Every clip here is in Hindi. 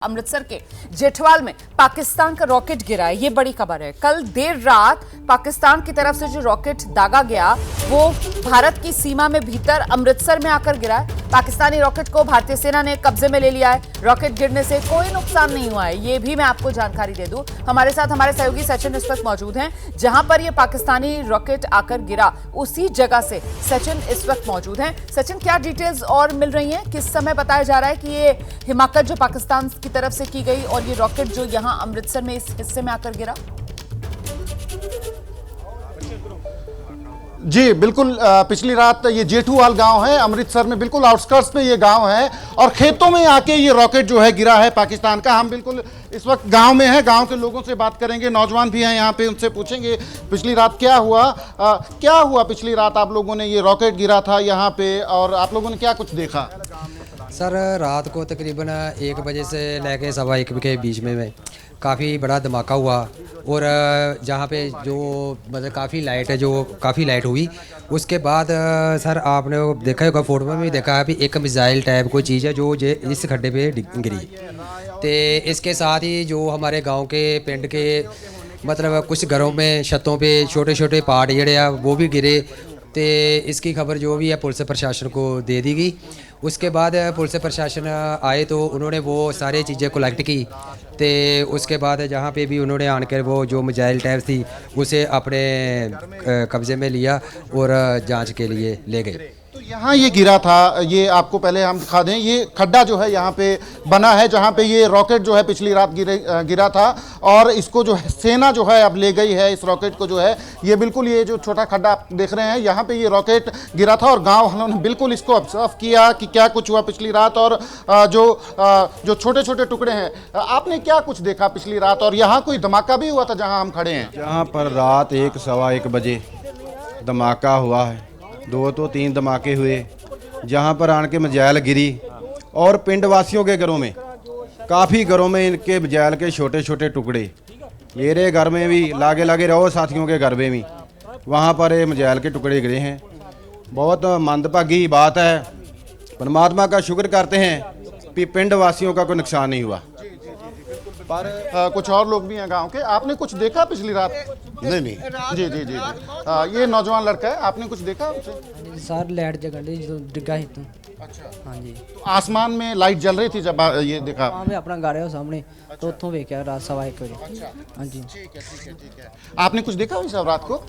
अमृतसर के जेठवाल में पाकिस्तान का रॉकेट गिरा है, ये बड़ी खबर है। कल देर रात पाकिस्तान की तरफ से जो रॉकेट दागा गया वो भारत की सीमा में भीतर अमृतसर में आकर गिरा है। पाकिस्तानी रॉकेट को भारतीय सेना ने कब्जे में ले लिया है। रॉकेट गिरने से कोई नुकसान नहीं हुआ है, ये भी मैं आपको जानकारी दे दूं। हमारे साथ हमारे सहयोगी सचिन इस वक्त मौजूद हैं, जहां पर ये पाकिस्तानी रॉकेट आकर गिरा उसी जगह से सचिन इस वक्त मौजूद हैं। सचिन, क्या डिटेल्स और मिल रही हैं? किस समय बताया जा रहा है कि ये हिमाकत जो पाकिस्तान की तरफ से की गई और ये रॉकेट जो यहां अमृतसर में इस हिस्से में आकर गिरा? जी बिल्कुल, पिछली रात ये जेठूवाल गांव है अमृतसर में, बिल्कुल आउटस्कर्ट्स पे ये गांव है और खेतों में आके ये रॉकेट जो है गिरा है पाकिस्तान का। हम बिल्कुल इस वक्त गांव में हैं, गांव के लोगों से बात करेंगे, नौजवान भी हैं यहाँ पे, उनसे पूछेंगे पिछली रात क्या हुआ पिछली रात आप लोगों ने, ये रॉकेट गिरा था यहाँ पे और आप लोगों ने क्या कुछ देखा? सर रात को तकरीबन 1 बजे से लेके 1:15 के बीच में काफ़ी बड़ा धमाका हुआ और जहाँ पे जो मतलब काफ़ी लाइट हुई। उसके बाद सर आपने देखा होगा, फोटो में भी देखा है भी एक मिसाइल टाइप कोई चीज़ है जो इस खड्डे पे गिरी। तो इसके साथ ही जो हमारे गांव के पिंड के मतलब कुछ घरों में छतों पे छोटे छोटे पार्ट जड़े आ वो भी गिरे। तो इसकी खबर जो भी है पुलिस प्रशासन को दे दी गई। उसके बाद पुलिस प्रशासन आए तो उन्होंने वो सारी चीज़ें कलेक्ट की। तो उसके बाद जहाँ पे भी उन्होंने आकर वो जो मिसाइल टाइप थी उसे अपने कब्ज़े में लिया और जांच के लिए ले गए। तो यहाँ ये गिरा था, ये आपको पहले हम दिखा दें, ये खड्डा जो है यहाँ पे बना है जहाँ पे ये रॉकेट जो है पिछली रात गिरा था और इसको जो है सेना जो है अब ले गई है इस रॉकेट को जो है। ये बिल्कुल ये जो छोटा खड्डा आप देख रहे हैं यहाँ पे ये रॉकेट गिरा था और गांव वालों ने बिल्कुल इसको ऑब्जर्व किया कि क्या कुछ हुआ पिछली रात और जो छोटे छोटे टुकड़े हैं। आपने क्या कुछ देखा पिछली रात और यहाँ कोई धमाका भी हुआ था जहाँ हम खड़े हैं? यहाँ पर रात 1-1:15 बजे धमाका हुआ है, 2 तो 3 धमाके हुए जहाँ पर आन के मिसाइल गिरी और पिंड वासियों के घरों में, काफ़ी घरों में इनके मिसाइल के छोटे छोटे टुकड़े। मेरे घर में भी लागे लागे रहो साथियों के घर में भी वहाँ पर ये मिसाइल के टुकड़े गिरे हैं। बहुत मंदभागी बात है, परमात्मा का शुक्र करते हैं कि पिंड वासियों का कोई नुकसान नहीं हुआ। पर कुछ और लोग भी हैं गांव के, आपने कुछ देखा पिछली रात? नहीं जी जी जी जी ये नौजवान लड़का है, आपने कुछ देखा उसे? सर लाइट जगह जो डिग्गा ही तो। अच्छा, हाँ जी, तो आसमान में लाइट जल रही थी जब ये देखा? वहाँ पे अपना घर है वो सामने, तो उत्थों वेख्या रात 1:15 बजे। हाँ जी, ठीक है। आपने कुछ देखा वही सब रात को?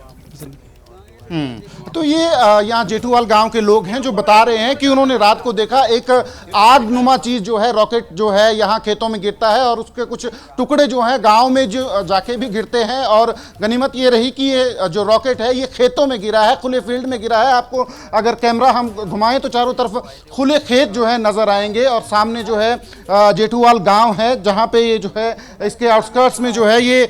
तो ये यहाँ जेठूवाल गांव के लोग हैं जो बता रहे हैं कि उन्होंने रात को देखा एक आग नुमा चीज जो है, रॉकेट जो है यहाँ खेतों में गिरता है और उसके कुछ टुकड़े जो हैं गांव में जो जाके भी गिरते हैं। और गनीमत ये रही कि ये जो रॉकेट है ये खेतों में गिरा है, खुले फील्ड में गिरा है। आपको अगर कैमरा हम घुमाएं तो चारों तरफ खुले खेत जो है नजर आएंगे और सामने जो है जेठूवाल गाँव है जहाँ पे ये जो है इसके आउटस्कर्ट्स में जो है ये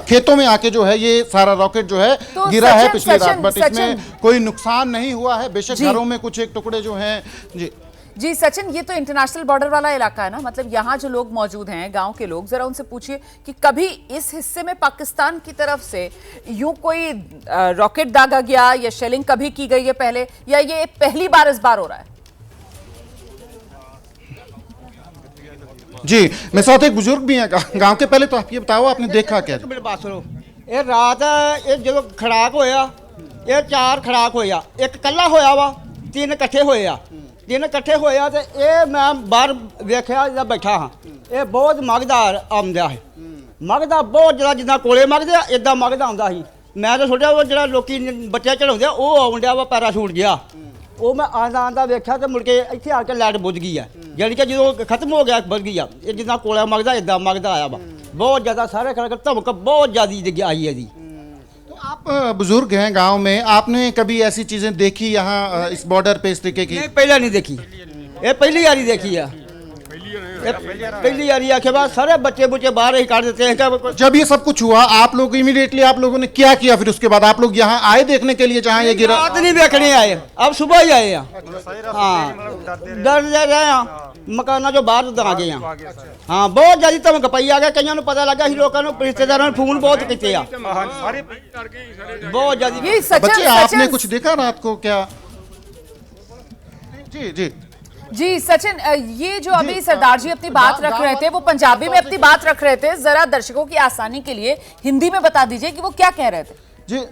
खेतों में आके जो है ये सारा रॉकेट जो है तो गिरा है पिछले रात। बट इसमें कोई नुकसान नहीं हुआ है, बेशक घरों में कुछ एक टुकड़े जो हैं। जी सचिन, ये तो इंटरनेशनल बॉर्डर वाला इलाका है ना, मतलब यहाँ जो लोग मौजूद हैं गांव के लोग, जरा उनसे पूछिए कि कभी इस हिस्से में पाकिस्तान की तरफ से यूं कोई रॉकेट दागा गया या शेलिंग कभी की गई है पहले, या ये पहली बार इस बार हो रहा है? जी मेरे साथ एक बुजुर्ग भी हैं गांव के, पहले तो आप ये बताओ आपने देखा क्या? ਇਹ ਰਾਤ ਇਹ ਜਦੋਂ ਖੜਾਕ ਹੋਇਆ, ਇਹ 4 ਖੜਾਕ ਹੋਇਆ, ਇੱਕ ਕੱਲਾ ਹੋਇਆ ਵਾ, 3 ਇਕੱਠੇ ਹੋਏ ਆ। 3 ਇਕੱਠੇ ਹੋਇਆ ਤੇ ਇਹ ਮੈਂ ਬਾਹਰ ਵੇਖਿਆ ਜਦ ਬੈਠਾ ਹਾਂ, ਇਹ ਬਹੁਤ ਮਗਦਾਰ ਆਉਂਦਾ ਹੈ, ਮਗਦਾ ਬਹੁਤ ਜ਼ਿਆਦਾ, ਜਿੱਦਾਂ ਕੋਲੇ ਮਗਦੇ ਆ ਇਦਾਂ ਮਗਦਾ ਆਉਂਦਾ ਸੀ। ਮੈਂ ਤਾਂ ਛੋਟਿਆ ਉਹ ਜਿਹੜਾ ਲੋਕੀ ਬੱਚੇ ਚੜਾਉਂਦੇ ਆ ਉਹ ਆਉਂਦਿਆ ਵਾ ਪੈਰਾਸ਼ੂਟ ਜਿਹਾ, ਉਹ ਮੈਂ ਆਂਦਾ ਵੇਖਿਆ ਤੇ ਮੁੜ ਕੇ ਇੱਥੇ ਆ ਕੇ ਲਾਈਟ ਬੁੱਝ ਗਈ ਆ, ਜਾਣੀ ਕਿ ਜਦੋਂ ਖਤਮ ਹੋ ਗਿਆ ਬੁੱਝ ਗਈ ਆ। ਇਹ ਜਿੱਦਾਂ ਕੋਲਾ ਮਗਦਾ ਇਦਾਂ ਮਗਦਾ ਆਇਆ ਵਾ, बहुत ज़्यादा सारे खड़े धमक बहुत ज़्यादा आई है जी। तो आप बुजुर्ग हैं गांव में, आपने कभी ऐसी चीज़ें देखी यहाँ इस बॉर्डर पे इस तरीके की? नहीं, पहले नहीं देखी, ये पहली बारी देखी है, पहली बारी आके बाद सारे बच्चे बुच्चे बाहर ही काट देते हैं। जब ये सब कुछ हुआ आप लोग इमीडिएटली आप लोगों ने क्या किया फिर? उसके बाद आप लोग यहाँ आए देखने के लिए जहाँ ये गिरा? रात नहीं देखने आए, अब सुबह ही आए हैं। हाँ, डर रहे हैं, मकाना जो बाहर आ गए हैं। हाँ, बहुत ज़्यादा धमक पई आ गया, कईयों को पता लगा, लोगों ने रिश्तेदारों ने फोन बहुत किए, बहुत ज़्यादा। बच्चे आपने कुछ देखा रात को क्या? जी जी जी सचिन, ये जो अभी सरदार जी अपनी बात रख रहे थे वो पंजाबी में अपनी बात रख रहे थे, जरा दर्शकों की आसानी के लिए हिंदी में बता दीजिए कि वो क्या कह रहे थे। जी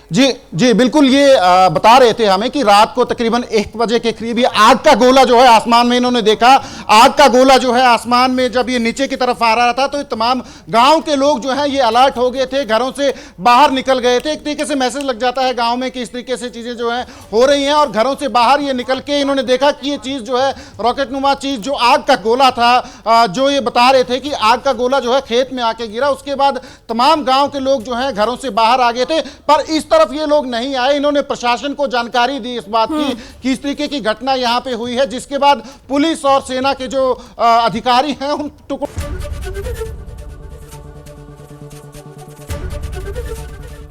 जी जी बिल्कुल, ये बता रहे थे हमें कि रात को तकरीबन 1 बजे के करीब ये आग का गोला जो है आसमान में इन्होंने देखा। आग का गोला जो है आसमान में जब ये नीचे की तरफ आ रहा था तो तमाम गांव के लोग जो हैं ये अलर्ट हो गए थे, घरों से बाहर निकल गए थे। एक तरीके से मैसेज लग जाता है गांव में कि इस तरीके से चीजें जो है हो रही हैं, और घरों से बाहर ये निकल के इन्होंने देखा कि ये चीज जो है रॉकेट नुमा चीज जो आग का गोला था, जो ये बता रहे थे कि आग का गोला जो है खेत में आके गिरा। उसके बाद तमाम गांव के लोग जो हैं घरों से बाहर आ गए थे, पर इस तरफ ये लोग नहीं आए। इन्होंने प्रशासन को जानकारी दी इस बात की कि इस तरीके की घटना यहां पे हुई है, जिसके बाद पुलिस और सेना के जो अधिकारी हैं उन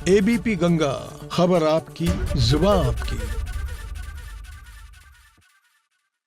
एबीपी गंगा, खबर आपकी, जुबान आपकी।